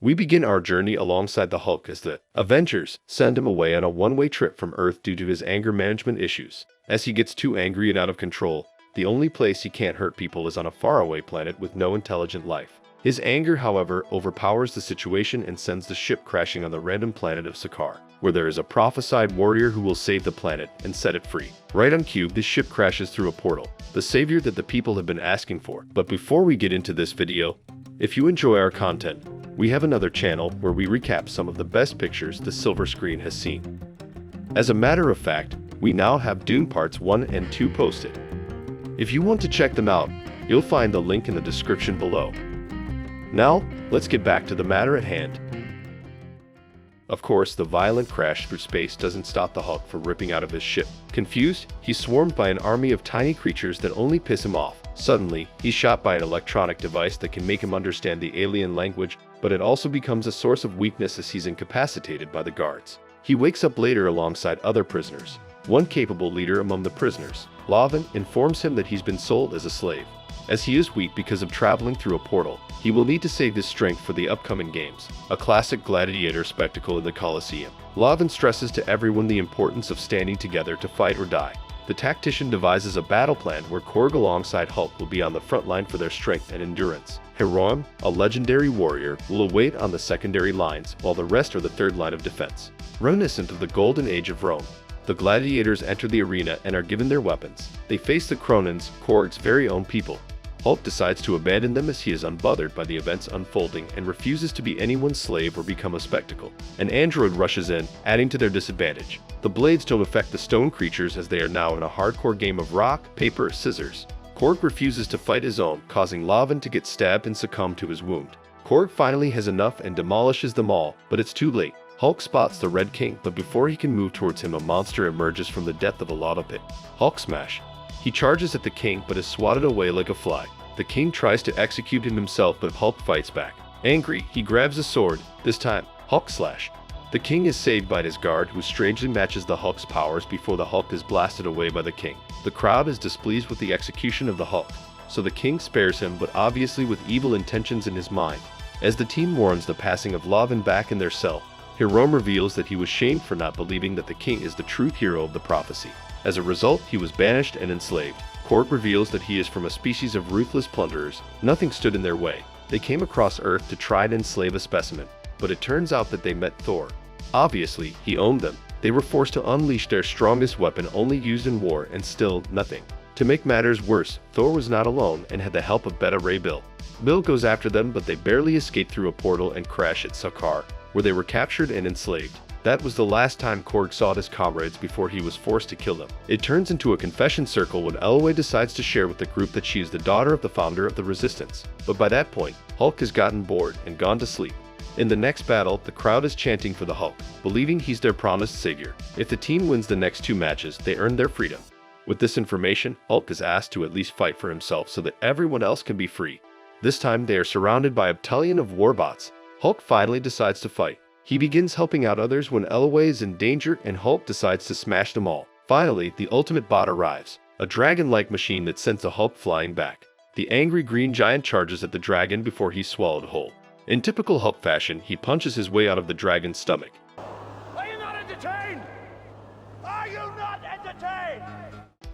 We begin our journey alongside the Hulk as the Avengers send him away on a one-way trip from Earth due to his anger management issues. As he gets too angry and out of control, the only place he can't hurt people is on a faraway planet with no intelligent life. His anger, however, overpowers the situation and sends the ship crashing on the random planet of Sakaar, where there is a prophesied warrior who will save the planet and set it free. Right on cue, this ship crashes through a portal, the savior that the people have been asking for. But before we get into this video, if you enjoy our content, we have another channel where we recap some of the best pictures the silver screen has seen. As a matter of fact, we now have Dune Parts 1 and 2 posted. If you want to check them out, you'll find the link in the description below. Now, let's get back to the matter at hand. Of course, the violent crash through space doesn't stop the Hulk from ripping out of his ship. Confused, he's swarmed by an army of tiny creatures that only piss him off. Suddenly, he's shot by an electronic device that can make him understand the alien language, but it also becomes a source of weakness as he's incapacitated by the guards. He wakes up later alongside other prisoners. One capable leader among the prisoners, Lavin, informs him that he's been sold as a slave. As he is weak because of traveling through a portal, he will need to save his strength for the upcoming games, a classic gladiator spectacle in the Colosseum. Lavin stresses to everyone the importance of standing together to fight or die. The tactician devises a battle plan where Korg alongside Hulk will be on the front line for their strength and endurance. Hiram, a legendary warrior, will await on the secondary lines, while the rest are the third line of defense. Reminiscent of the Golden Age of Rome, the gladiators enter the arena and are given their weapons. They face the Kronans, Korg's very own people. Hulk decides to abandon them as he is unbothered by the events unfolding and refuses to be anyone's slave or become a spectacle. An android rushes in, adding to their disadvantage. The blades don't affect the stone creatures as they are now in a hardcore game of rock, paper, scissors. Korg refuses to fight his own, causing Lavin to get stabbed and succumb to his wound. Korg finally has enough and demolishes them all, but it's too late. Hulk spots the Red King, but before he can move towards him, a monster emerges from the depth of a lava pit. Hulk smash. He charges at the king but is swatted away like a fly. The king tries to execute him himself, but Hulk fights back. Angry, he grabs a sword, this time, Hulk slash. The king is saved by his guard, who strangely matches the Hulk's powers before the Hulk is blasted away by the king. The crowd is displeased with the execution of the Hulk, so the king spares him, but obviously with evil intentions in his mind. As the team mourns the passing of Lavin back in their cell, Hiram reveals that he was shamed for not believing that the king is the true hero of the prophecy. As a result, he was banished and enslaved. Korg reveals that he is from a species of ruthless plunderers. Nothing stood in their way. They came across Earth to try and enslave a specimen, but it turns out that they met Thor. Obviously, he owned them. They were forced to unleash their strongest weapon only used in war, and still nothing. To make matters worse, Thor was not alone and had the help of Beta Ray Bill. Bill goes after them, but they barely escape through a portal and crash at Sakaar, where they were captured and enslaved. That was the last time Korg saw his comrades before he was forced to kill them. It turns into a confession circle when Elway decides to share with the group that she is the daughter of the founder of the Resistance. But by that point, Hulk has gotten bored and gone to sleep. In the next battle, the crowd is chanting for the Hulk, believing he's their promised savior. If the team wins the next 2 matches, they earn their freedom. With this information, Hulk is asked to at least fight for himself so that everyone else can be free. This time, they are surrounded by a battalion of warbots. Hulk finally decides to fight. He begins helping out others when Elway is in danger and Hulk decides to smash them all. Finally, the ultimate bot arrives, a dragon-like machine that sends the Hulk flying back. The angry green giant charges at the dragon before he's swallowed whole. In typical Hulk fashion, he punches his way out of the dragon's stomach. Are you not entertained? Are you not entertained?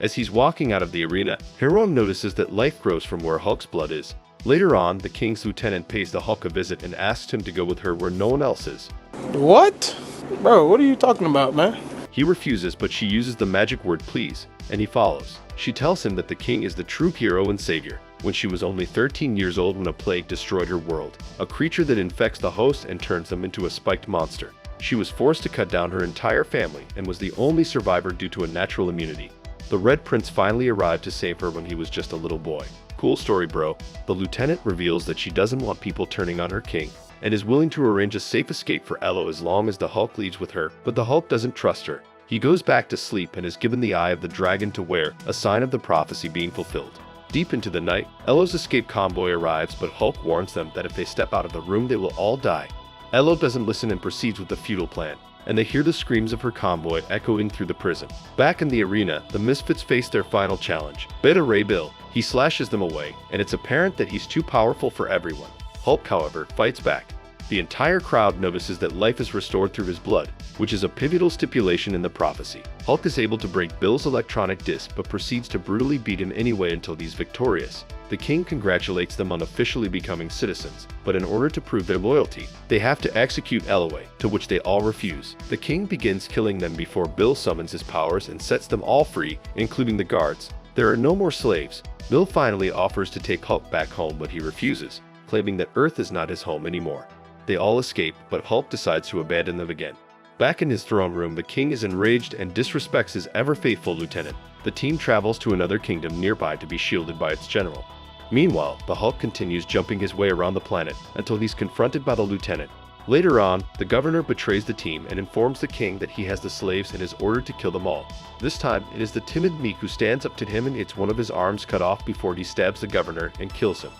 As he's walking out of the arena, Hiram notices that life grows from where Hulk's blood is. Later on, the king's lieutenant pays the Hulk a visit and asks him to go with her where no one else is. What? Bro, what are you talking about, man? He refuses, but she uses the magic word please, and he follows. She tells him that the king is the true hero and savior. When she was only 13 years old when a plague destroyed her world, a creature that infects the host and turns them into a spiked monster. She was forced to cut down her entire family and was the only survivor due to a natural immunity. The Red Prince finally arrived to save her when he was just a little boy. Cool story, bro. The lieutenant reveals that she doesn't want people turning on her king, and is willing to arrange a safe escape for Elo as long as the Hulk leaves with her, but the Hulk doesn't trust her. He goes back to sleep and is given the Eye of the Dragon to wear, a sign of the prophecy being fulfilled. Deep into the night, Elo's escape convoy arrives, but Hulk warns them that if they step out of the room they will all die. Elo doesn't listen and proceeds with the futile plan, and they hear the screams of her convoy echoing through the prison. Back in the arena, the Misfits face their final challenge, Beta Ray Bill. He slashes them away, and it's apparent that he's too powerful for everyone. Hulk, however, fights back. The entire crowd notices that life is restored through his blood, which is a pivotal stipulation in the prophecy. Hulk is able to break Bill's electronic disc but proceeds to brutally beat him anyway until he's victorious. The king congratulates them on officially becoming citizens, but in order to prove their loyalty, they have to execute Elway, to which they all refuse. The king begins killing them before Bill summons his powers and sets them all free, including the guards. There are no more slaves. Bill finally offers to take Hulk back home, but he refuses, claiming that Earth is not his home anymore. They all escape, but Hulk decides to abandon them again. Back in his throne room, the king is enraged and disrespects his ever-faithful lieutenant. The team travels to another kingdom nearby to be shielded by its general. Meanwhile, the Hulk continues jumping his way around the planet until he's confronted by the lieutenant. Later on, the governor betrays the team and informs the king that he has the slaves and is ordered to kill them all. This time, it is the timid Meek who stands up to him and gets one of his arms cut off before he stabs the governor and kills him.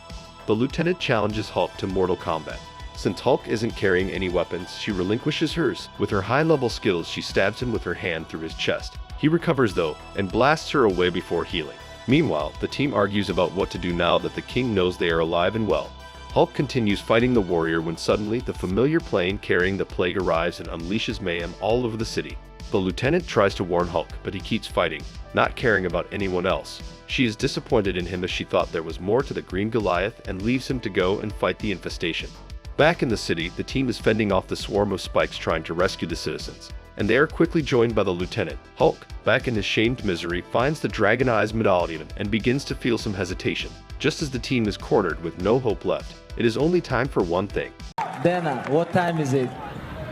The lieutenant challenges Hulk to mortal combat. Since Hulk isn't carrying any weapons, she relinquishes hers. With her high-level skills, she stabs him with her hand through his chest. He recovers though, and blasts her away before healing. Meanwhile, the team argues about what to do now that the king knows they are alive and well. Hulk continues fighting the warrior when suddenly the familiar plane carrying the plague arrives and unleashes mayhem all over the city. The lieutenant tries to warn Hulk, but he keeps fighting, not caring about anyone else. She is disappointed in him as she thought there was more to the Green Goliath and leaves him to go and fight the infestation. Back in the city, the team is fending off the swarm of spikes trying to rescue the citizens, and they are quickly joined by the lieutenant. Hulk, back in his shamed misery, finds the Dragon Eyes medallion and begins to feel some hesitation. Just as the team is cornered with no hope left, it is only time for one thing. Dana, what time is it?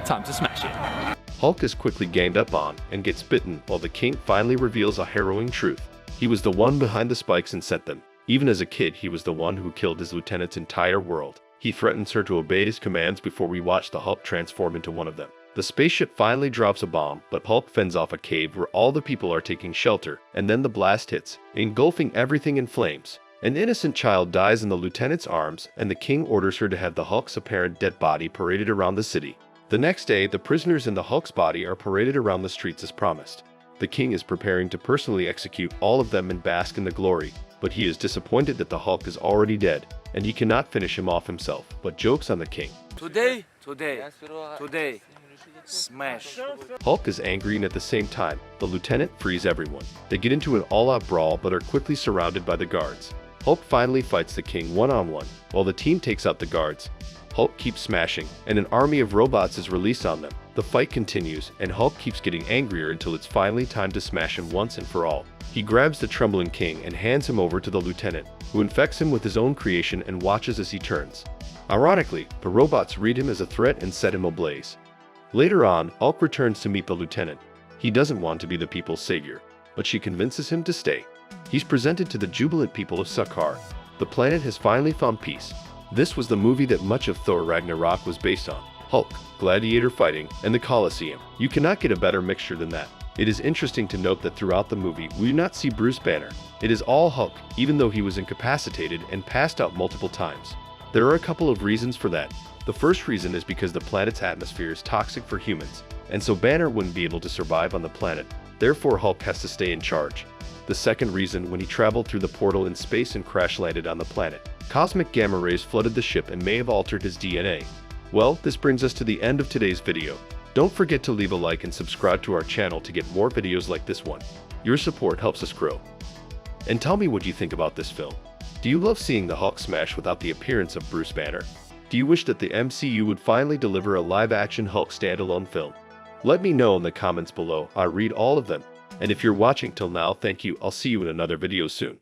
Time to smash it. Hulk is quickly ganged up on and gets bitten while the king finally reveals a harrowing truth. He was the one behind the spikes and sent them. Even as a kid, he was the one who killed his lieutenant's entire world. He threatens her to obey his commands before we watch the Hulk transform into one of them. The spaceship finally drops a bomb, but Hulk fends off a cave where all the people are taking shelter, and then the blast hits, engulfing everything in flames. An innocent child dies in the lieutenant's arms, and the king orders her to have the Hulk's apparent dead body paraded around the city. The next day, the prisoners in the Hulk's body are paraded around the streets as promised. The king is preparing to personally execute all of them and bask in the glory, but he is disappointed that the Hulk is already dead, and he cannot finish him off himself, but jokes on the king. Today, smash. Hulk is angry, and at the same time, the lieutenant frees everyone. They get into an all-out brawl but are quickly surrounded by the guards. Hulk finally fights the king one-on-one, while the team takes out the guards. Hulk keeps smashing, and an army of robots is released on them. The fight continues, and Hulk keeps getting angrier until it's finally time to smash him once and for all. He grabs the trembling king and hands him over to the lieutenant, who infects him with his own creation and watches as he turns. Ironically, the robots read him as a threat and set him ablaze. Later on, Hulk returns to meet the lieutenant. He doesn't want to be the people's savior, but she convinces him to stay. He's presented to the jubilant people of Sakaar. The planet has finally found peace. This was the movie that much of Thor Ragnarok was based on. Hulk, gladiator fighting, and the Colosseum. You cannot get a better mixture than that. It is interesting to note that throughout the movie, we do not see Bruce Banner. It is all Hulk, even though he was incapacitated and passed out multiple times. There are a couple of reasons for that. The first reason is because the planet's atmosphere is toxic for humans, and so Banner wouldn't be able to survive on the planet. Therefore, Hulk has to stay in charge. The second reason, when he traveled through the portal in space and crash-landed on the planet, cosmic gamma rays flooded the ship and may have altered his DNA. Well, this brings us to the end of today's video. Don't forget to leave a like and subscribe to our channel to get more videos like this one. Your support helps us grow. And tell me what you think about this film. Do you love seeing the Hulk smash without the appearance of Bruce Banner? Do you wish that the MCU would finally deliver a live-action Hulk standalone film? Let me know in the comments below. I read all of them. And if you're watching till now, thank you. I'll see you in another video soon.